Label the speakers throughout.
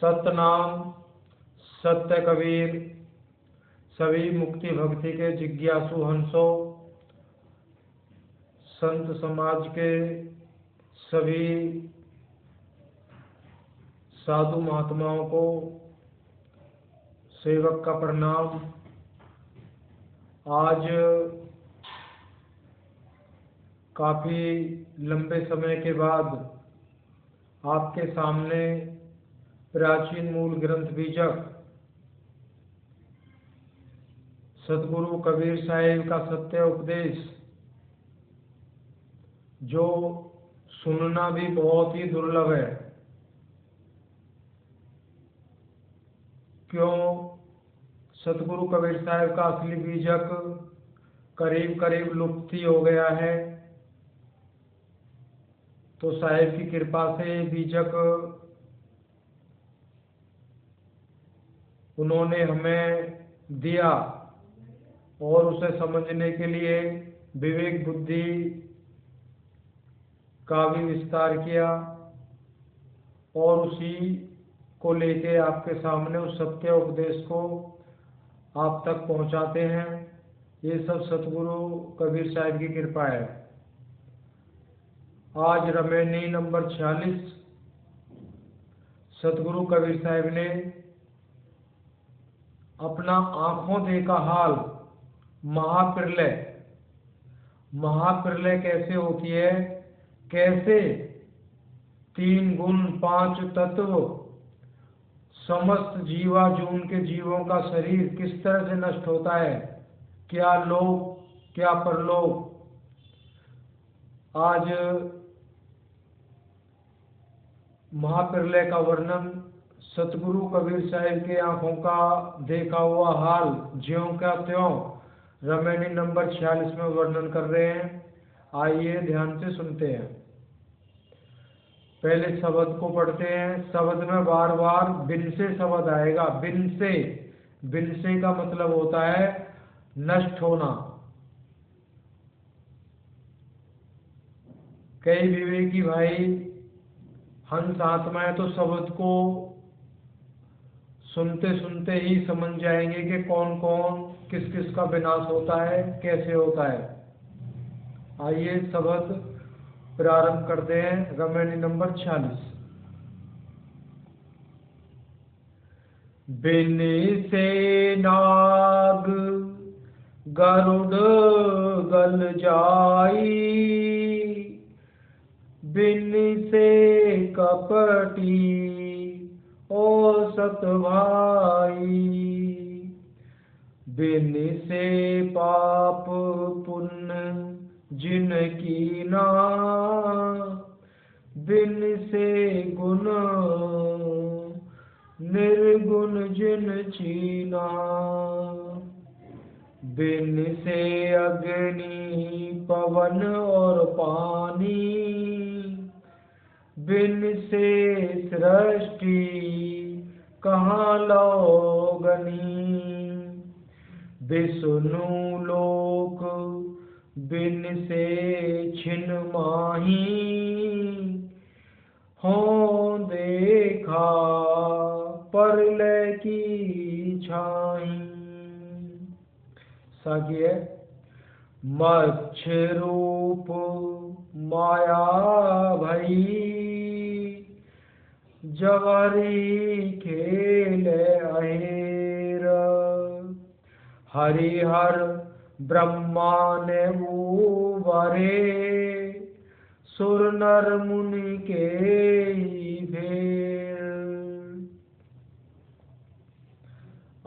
Speaker 1: सतनाम सत्य कबीर सभी मुक्ति भक्ति के जिज्ञासु हंसों, संत समाज के सभी साधु महात्माओं को सेवक का प्रणाम। आज काफ़ी लंबे समय के बाद आपके सामने प्राचीन मूल ग्रंथ बीजक सतगुरु कबीर साहिब का सत्य उपदेश, जो सुनना भी बहुत ही दुर्लभ है। क्यों? सतगुरु कबीर साहिब का असली बीजक करीब करीब लुप्त ही हो गया है। तो साहिब की कृपा से बीजक उन्होंने हमें दिया और उसे समझने के लिए विवेक बुद्धि का भी विस्तार किया और उसी को लेके आपके सामने उस सत्य उपदेश को आप तक पहुंचाते हैं। ये सब सतगुरु कबीर साहिब की कृपा है। आज रमैनी नंबर 46 सतगुरु कबीर साहिब ने अपना आंखों देखा हाल महाप्रलय कैसे होती है, कैसे 3 गुण 5 तत्व समस्त जीवाजून के जीवों का शरीर किस तरह से नष्ट होता है, क्या लोक क्या परलोक। आज महाप्रलय का वर्णन सतगुरु कबीर साहिब के आंखों का देखा हुआ हाल ज्यों का त्यों रमैनी नंबर 46 में वर्णन कर रहे हैं। आइए ध्यान से सुनते हैं। पहले शब्द को पढ़ते हैं। शब्द में बार बार बिन से शब्द आएगा। बिन से का मतलब होता है नष्ट होना। कई विवेकी भाई हंस आत्माएं तो शब्द को सुनते सुनते ही समझ जाएंगे कि कौन कौन किस किस का विनाश होता है, कैसे होता है। आइए शब्द प्रारंभ करते हैं। रमैनी नंबर 46। बिन से नाग गरुड़ गल जाई, बिन से कपटी ओ सत भाई, बिन से पाप पुण्य जिन कीना, बिन से गुण निर्गुण जिन चीना, बिन से अग्नि पवन और पानी, बिन से सृष्टि कहाँ लोगनी, विष्णु लोक बिन से छिन माही, हो देखा परलय की छाई। साकिए मच्छ रूप माया भई, जवारी खेल अहेर, हरिहर ब्रह्मा ने उबारे, सुर नर मुनि के ही फेर।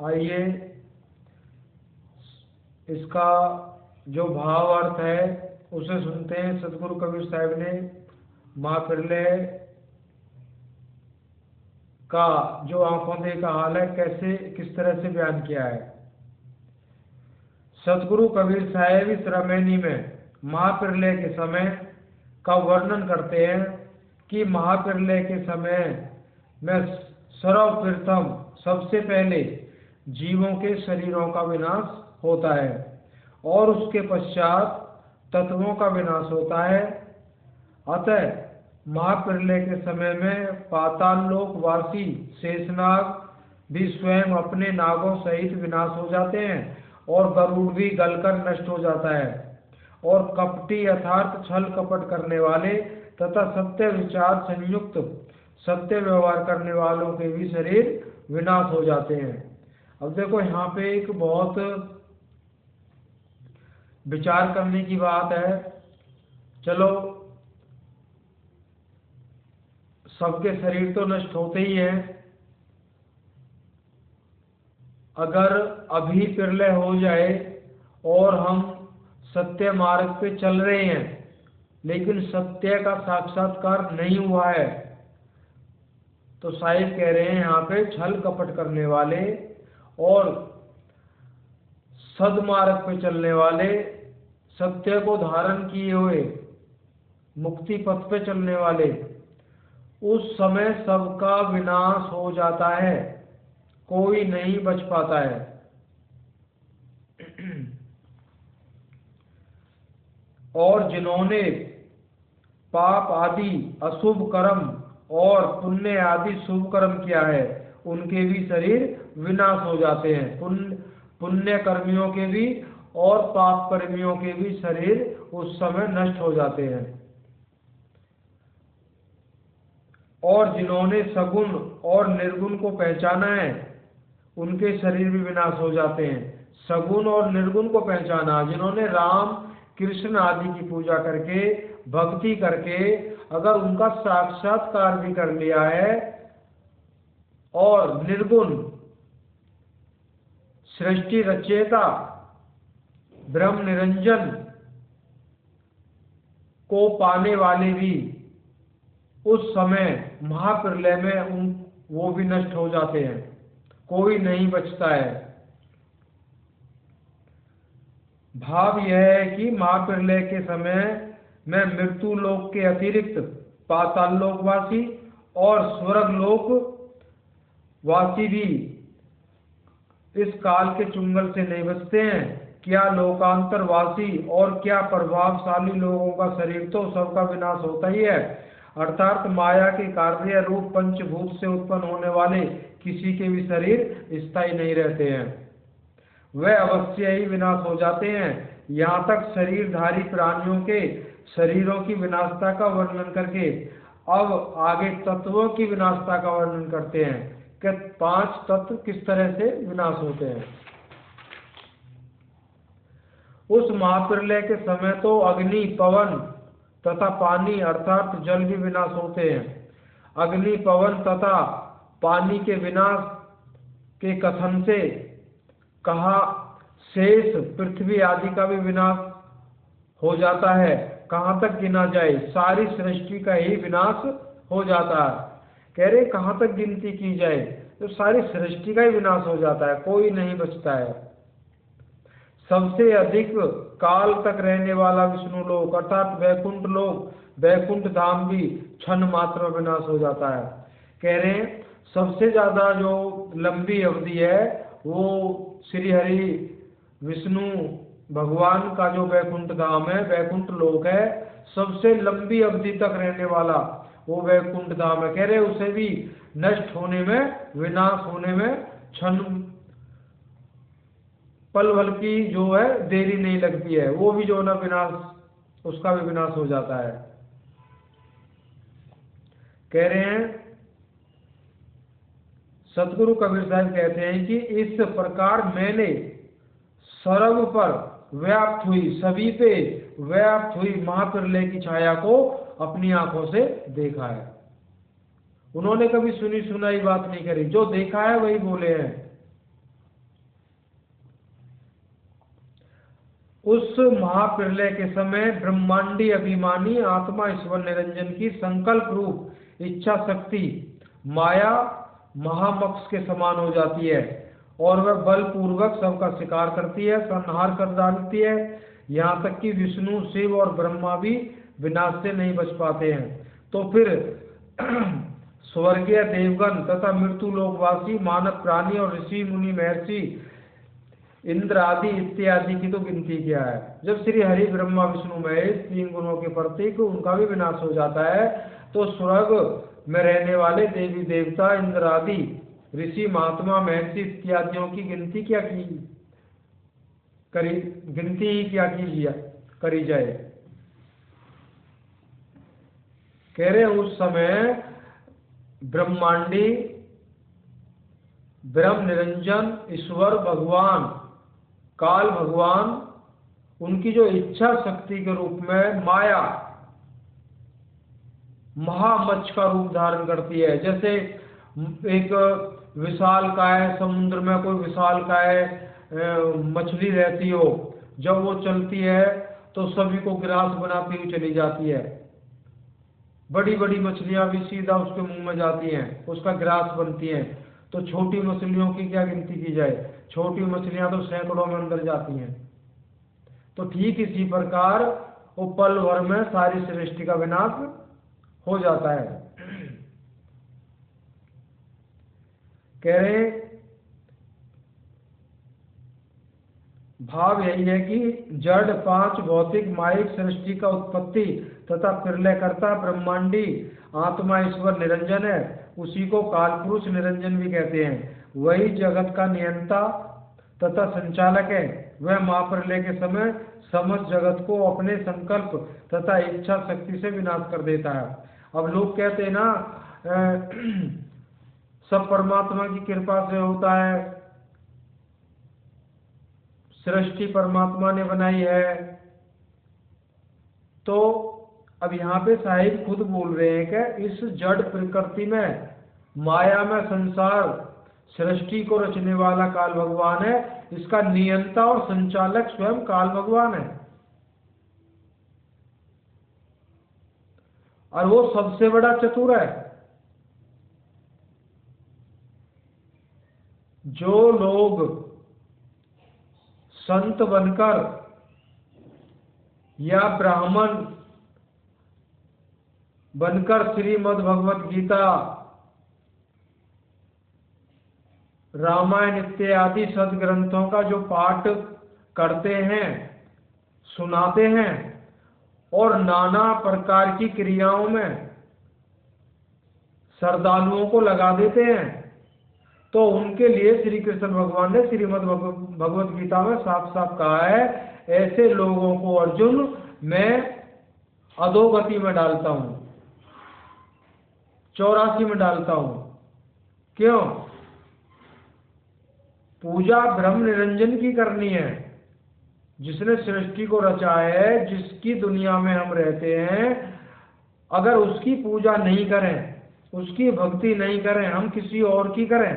Speaker 1: आइए इसका जो भाव अर्थ है उसे सुनते हैं। सतगुरु कबीर साहिब ने महाप्रलय का जो आंखों देखा हाल है कैसे किस तरह से बयान किया है। सतगुरु कबीर साहिब इस रमैनी में महाप्रलय के समय का वर्णन करते हैं कि महाप्रलय के समय में सर्वप्रथम सबसे पहले जीवों के शरीरों का विनाश होता है और उसके पश्चात तत्वों का विनाश होता है। अतः महाप्रलय के समय में पाताल लोक वासी शेषनाग भी स्वयं अपने नागों सहित विनाश हो जाते हैं और गरुड़ भी गलकर नष्ट हो जाता है। और कपटी अर्थात छल कपट करने वाले तथा सत्य विचार संयुक्त सत्य व्यवहार करने वालों के भी शरीर विनाश हो जाते हैं। अब देखो यहाँ पे एक बहुत विचार करने की बात है। चलो सबके शरीर तो नष्ट होते ही हैं, अगर अभी प्रलय हो जाए और हम सत्य मार्ग पे चल रहे हैं लेकिन सत्य का साक्षात्कार नहीं हुआ है, तो साहिब कह रहे हैं यहाँ पे छल कपट करने वाले और सदमार्ग पे चलने वाले, सत्य को धारण किए हुए मुक्ति पथ पे चलने वाले, उस समय सबका विनाश हो जाता है, कोई नहीं बच पाता है। और जिन्होंने पाप आदि अशुभ कर्म और पुण्य आदि शुभ कर्म किया है उनके भी शरीर विनाश हो जाते हैं। पुण्य कर्मियों के भी और पाप कर्मियों के भी शरीर उस समय नष्ट हो जाते हैं। और जिन्होंने सगुण और निर्गुण को पहचाना है उनके शरीर भी विनाश हो जाते हैं। सगुण और निर्गुण को पहचाना, जिन्होंने राम कृष्ण आदि की पूजा करके भक्ति करके अगर उनका साक्षात्कार भी कर लिया है और निर्गुण सृष्टि रचयिता ब्रह्म निरंजन को पाने वाले भी उस समय महाप्रलय में वो भी नष्ट हो जाते हैं, कोई नहीं बचता है। भाव यह है कि महाप्रलय के समय में मृत्यु लोक के अतिरिक्त पाताल लोकवासी और स्वर्ग लोक वासी भी इस काल के चुंगल से नहीं बचते हैं। क्या लोकांतरवासी और क्या प्रभावशाली लोगों का शरीर तो सबका विनाश होता ही है, अर्थात माया के कार्य रूप पंचभूत से उत्पन्न होने वाले किसी के भी शरीर स्थायी नहीं रहते हैं, वे अवश्य ही विनाश हो जाते हैं। यहाँ तक शरीरधारी प्राणियों के शरीरों की विनाशता का वर्णन करके अब आगे तत्वों की विनाशता का वर्णन करते हैं कि 5 तत्व किस तरह से विनाश होते हैं। उस महाप्रलय के समय तो अग्नि पवन तथा पानी अर्थात जल भी विनाश होते हैं। अग्नि पवन तथा पानी के विनाश के कथन से कहा शेष पृथ्वी आदि का भी विनाश हो जाता है। कहाँ तक गिना जाए, सारी सृष्टि का ही विनाश हो जाता है। कह रहे कहाँ तक गिनती की जाए, तो सारी सृष्टि का ही विनाश हो जाता है, कोई नहीं बचता है। सबसे अधिक काल तक रहने वाला विष्णु लोक अर्थात वैकुंठ लोक, वैकुंठ धाम भी क्षण मात्र विनाश हो जाता है। कह रहे हैं सबसे ज्यादा जो लंबी अवधि है वो श्री हरि विष्णु भगवान का जो वैकुंठ धाम है, वैकुंठ लोक है, सबसे लंबी अवधि तक रहने वाला वो वैकुंठ धाम है। कह रहे उसे भी नष्ट होने में, विनाश होने में क्षण पल भर की जो है देरी नहीं लगती है, वो भी जो ना विनाश, उसका भी विनाश हो जाता है। कह रहे हैं सतगुरु कबीर साहब कहते हैं कि इस प्रकार मैंने सर्व पर व्याप्त हुई, सभी पे व्याप्त हुई महाप्रलय की छाया को अपनी आंखों से देखा है। उन्होंने कभी सुनी सुनाई बात नहीं करी, जो देखा है वही बोले हैं। उस महाप्रलय के समय ब्रह्मांडी अभिमानी आत्मा ईश्वर निरंजन की संकल्प रूप इच्छा शक्ति माया महामक्ष के समान हो जाती है और वह बलपूर्वक सबका शिकार करती है, संहार कर डालती है। यहाँ तक कि विष्णु शिव और ब्रह्मा भी विनाश से नहीं बच पाते हैं। तो फिर स्वर्गीय देवगण तथा मृत्यु लोकवासी मानव प्राणी और ऋषि मुनि महर्षि इंद्र आदि इत्यादि की तो गिनती क्या है। जब श्री हरि ब्रह्मा विष्णु महेश 3 गुणों के प्रतीक उनका भी विनाश हो जाता है तो स्वर्ग में रहने वाले देवी देवता, इंद्र आदि ऋषि, महात्मा, महर्षि इत्यादियों की गिनती क्या की करी जाए। कह रहे उस समय ब्रह्मांडी, ब्रह्म निरंजन ईश्वर भगवान, काल भगवान, उनकी जो इच्छा शक्ति के रूप में माया महामच्छ का रूप धारण करती है। जैसे एक विशालकाय समुद्र में कोई विशालकाय मछली रहती हो, जब वो चलती है तो सभी को ग्रास बनाती हुई चली जाती है। बड़ी बड़ी मछलियां भी सीधा उसके मुंह में जाती हैं, उसका ग्रास बनती हैं। तो छोटी मछलियों की क्या गिनती की जाए, छोटी मछलियां तो सैकड़ों में अंदर जाती हैं। तो ठीक इसी प्रकार वो पल भर में सारी सृष्टि का विनाश हो जाता है। कह रहे भाव यही है कि जड़ पांच भौतिक मायिक सृष्टि का उत्पत्ति तथा प्रलयकर्ता ब्रह्मांडी आत्मा ईश्वर निरंजन है। उसी को काल पुरुष निरंजन भी कहते हैं। वही जगत का नियंता तथा संचालक है। वह महाप्रलय के समय समस्त जगत को अपने संकल्प तथा इच्छा शक्ति से विनाश कर देता है। अब लोग कहते हैं ना सब परमात्मा की कृपा से होता है, सृष्टि परमात्मा ने बनाई है। तो अब यहाँ पे साहिब खुद बोल रहे हैं कि इस जड़ प्रकृति में, माया में, संसार सृष्टि को रचने वाला काल भगवान है। इसका नियंता और संचालक स्वयं काल भगवान है, और वो सबसे बड़ा चतुर है। जो लोग संत बनकर या ब्राह्मण बनकर श्रीमद् भगवत गीता, रामायण इत्यादि सदग्रंथों का जो पाठ करते हैं, सुनाते हैं और नाना प्रकार की क्रियाओं में श्रद्धालुओं को लगा देते हैं, तो उनके लिए श्री कृष्ण भगवान ने श्रीमद् भगवत गीता में साफ साफ कहा है, ऐसे लोगों को अर्जुन मैं अधोगति में डालता हूं, 84 में डालता हूं। क्यों? पूजा ब्रह्म निरंजन की करनी है, जिसने सृष्टि को रचा है, जिसकी दुनिया में हम रहते हैं। अगर उसकी पूजा नहीं करें, उसकी भक्ति नहीं करें, हम किसी और की करें,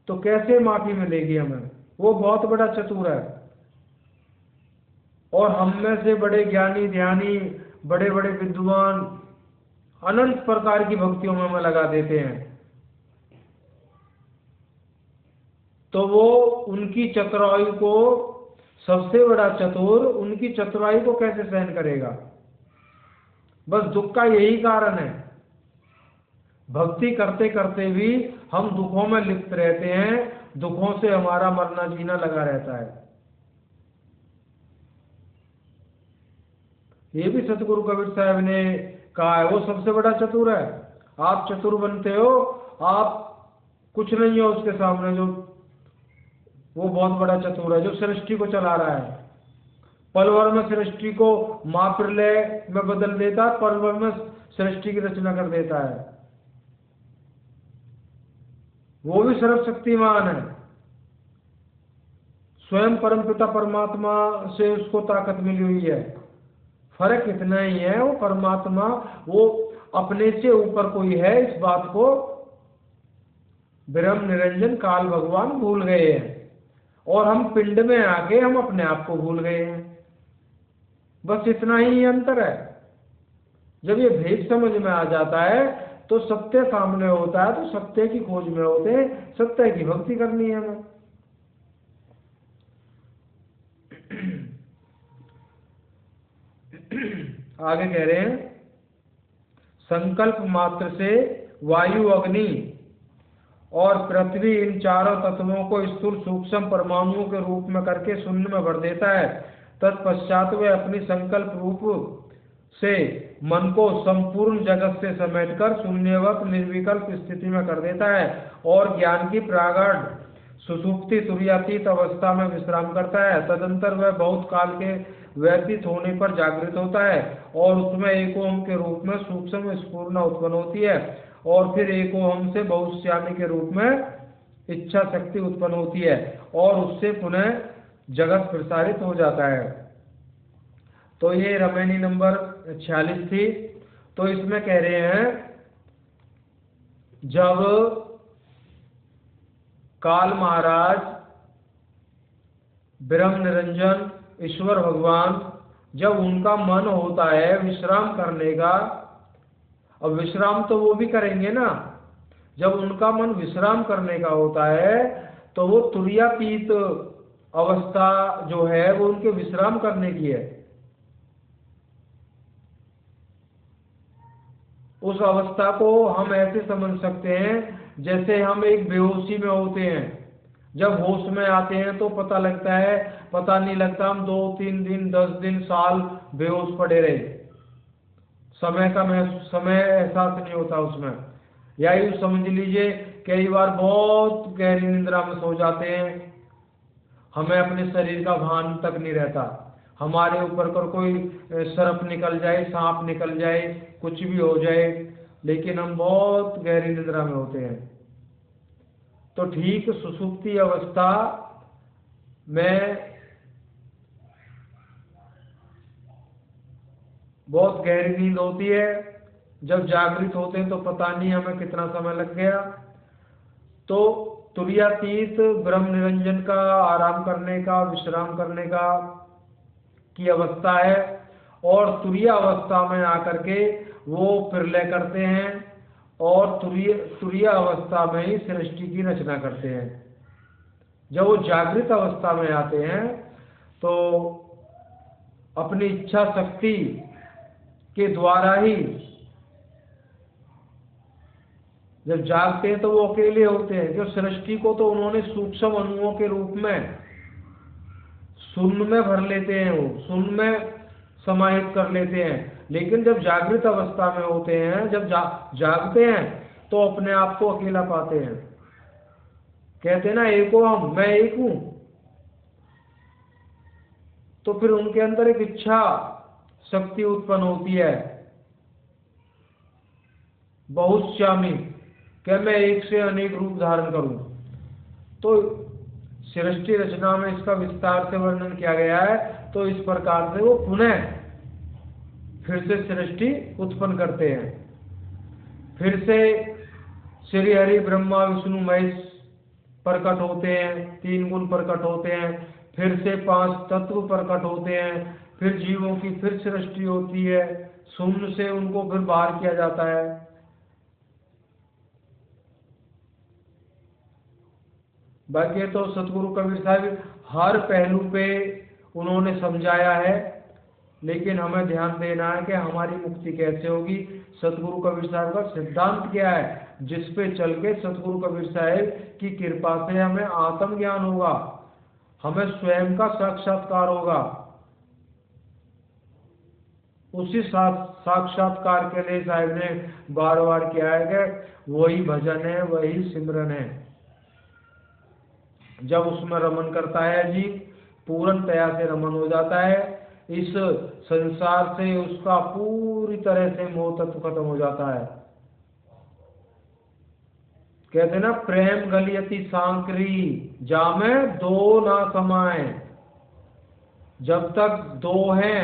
Speaker 1: तो कैसे माफी मिलेगी हमें? वो बहुत बड़ा चतुर है। और हम में से बड़े ज्ञानी ध्यानी, बड़े बड़े विद्वान अनंत प्रकार की भक्तियों में हमें लगा देते हैं, तो वो उनकी चतुराई को, सबसे बड़ा चतुर उनकी चतुराई को कैसे सहन करेगा? बस दुख का यही कारण है। भक्ति करते करते भी हम दुखों में लिप्त रहते हैं, दुखों से हमारा मरना जीना लगा रहता है। ये भी सतगुरु कबीर साहब ने कहा है, वो सबसे बड़ा चतुर है। आप चतुर बनते हो, आप कुछ नहीं हो उसके सामने, जो वो बहुत बड़ा चतुर है, जो सृष्टि को चला रहा है। पल भर में सृष्टि को महाप्रलय में बदल देता है, पल भर में सृष्टि की रचना कर देता है। वो भी सर्वशक्तिमान है। स्वयं परमपिता परमात्मा से उसको ताकत मिली हुई है। फर्क इतना ही है, वो परमात्मा वो अपने से ऊपर कोई है, इस बात को ब्रह्म निरंजन काल भगवान भूल गए हैं, और हम पिंड में आके हम अपने आप को भूल गए हैं। बस इतना ही अंतर है। जब ये भेद समझ में आ जाता है तो सत्य सामने होता है, तो सत्य की खोज में होते हैं, सत्य की भक्ति करनी है हमें। आगे कह रहे हैं, संकल्प मात्र से वायु, अग्नि और पृथ्वी, इन चारों तत्वों को स्थूल सूक्ष्म परमाणुओं के रूप में करके शून्य में भर देता है। तत्पश्चात वे अपनी संकल्प रूप से मन को संपूर्ण जगत से समेटकर शून्यवत निर्विकल्प स्थिति में कर देता है और ज्ञान की प्रागढ़ सुषुप्ति तुरीयातीत अवस्था में विश्राम करता है। तदंतर वह बहुत काल के व्यतीत होने पर जागृत होता है और उसमें एक ओम के रूप में सूक्ष्म स्फुरना उत्पन्न होती है और फिर एक ओम से बहुश्यामी के रूप में इच्छा शक्ति उत्पन्न होती है और उससे पुनः जगत प्रसारित हो जाता है। तो ये रमैनी नंबर 46 थी। तो इसमें कह रहे हैं जब काल महाराज, ब्रह्म निरंजन, ईश्वर भगवान, जब उनका मन होता है विश्राम करने का, अब विश्राम तो वो भी करेंगे ना, जब उनका मन विश्राम करने का होता है तो वो तुरीयातीत अवस्था जो है वो उनके विश्राम करने की है। उस अवस्था को हम ऐसे समझ सकते हैं जैसे हम एक बेहोशी में होते हैं, जब होश में आते हैं तो पता लगता है, पता नहीं लगता हम 2-3 दिन 10 दिन साल बेहोश पड़े रहे, समय एहसास नहीं होता उसमें। या यूँ समझ लीजिए कई बार बहुत गहरी निद्रा में सो जाते हैं, हमें अपने शरीर का भान तक नहीं रहता, हमारे ऊपर कर कोई सर्प निकल जाए, सांप निकल जाए, कुछ भी हो जाए, लेकिन हम बहुत गहरी निद्रा में होते हैं। तो ठीक सुषुप्ति अवस्था में बहुत गहरी नींद होती है, जब जागृत होते हैं तो पता नहीं हमें कितना समय लग गया। तो तुरीयातीत ब्रह्म निरंजन का आराम करने का, विश्राम करने का की अवस्था है और तुरीय अवस्था में आकर के वो प्रलय करते हैं और तुरीय अवस्था में ही सृष्टि की रचना करते हैं। जब वो जागृत अवस्था में आते हैं तो अपनी इच्छा शक्ति के द्वारा ही, जब जागते हैं तो वो अकेले होते हैं, जो सृष्टि को तो उन्होंने सूक्ष्म अणुओं के रूप में शून्य में भर लेते हैं, वो शून्य में समाहित कर लेते हैं। लेकिन जब जागृत अवस्था में होते हैं, जब जागते हैं तो अपने आप को अकेला पाते हैं। कहते हैं ना एक हो हम, मैं एक हूं। तो फिर उनके अंदर एक इच्छा शक्ति उत्पन्न होती है, बहुश्यामी, क्या मैं एक से अनेक रूप धारण करूं। तो सृष्टि रचना में इसका विस्तार से वर्णन किया गया है। तो इस प्रकार से वो पुनः फिर से सृष्टि उत्पन्न करते हैं। फिर से श्री हरि ब्रह्मा विष्णु महेश प्रकट होते हैं, 3 गुण प्रकट होते हैं, फिर से 5 तत्व प्रकट होते हैं, फिर जीवों की फिर सृष्टि होती है, शून्य से उनको फिर बाहर किया जाता है। बाकी तो सतगुरु कबीर साहब हर पहलू पे उन्होंने समझाया है, लेकिन हमें ध्यान देना है कि हमारी मुक्ति कैसे होगी। सतगुरु कबीर साहब का सिद्धांत क्या है, जिस पे चल के सतगुरु कबीर साहब की कृपा से हमें आत्मज्ञान होगा, हमें स्वयं का साक्षात्कार होगा। उसी साक्षात्कार के लिए साहब ने बार बार किया है कि वही भजन है, वही सिमरन है। जब उसमें रमन करता है जी, पूर्णतया से रमन हो जाता है, इस संसार से उसका पूरी तरह से मोह तत्व खत्म हो जाता है। कहते ना प्रेम गलियति सांकरी जामे 2 ना समाए, जब तक 2 हैं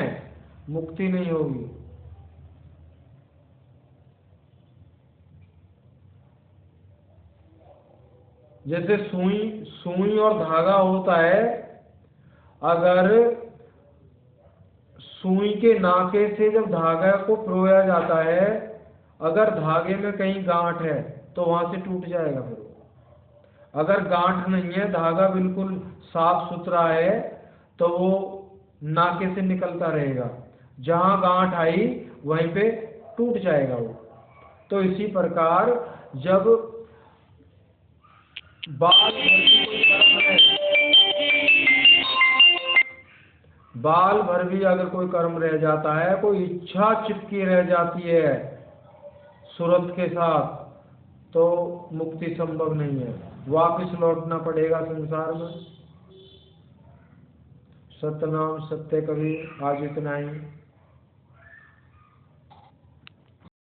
Speaker 1: मुक्ति नहीं होगी। जैसे सुई और धागा होता है, अगर सुई के नाके से जब धागा को पिरोया जाता है, अगर धागे में कहीं गांठ है तो वहां से टूट जाएगा। फिर अगर गांठ नहीं है, धागा बिल्कुल साफ सुथरा है, तो वो नाके से निकलता रहेगा। जहां गांठ आई वहीं पे टूट जाएगा वो। तो इसी प्रकार जब बाल भर भी अगर कोई कर्म रह जाता है, कोई इच्छा चिपकी रह जाती है सूरत के साथ, तो मुक्ति संभव नहीं है, वापस लौटना पड़ेगा संसार में। सतनाम सत्य कबीर। आज इतना ही।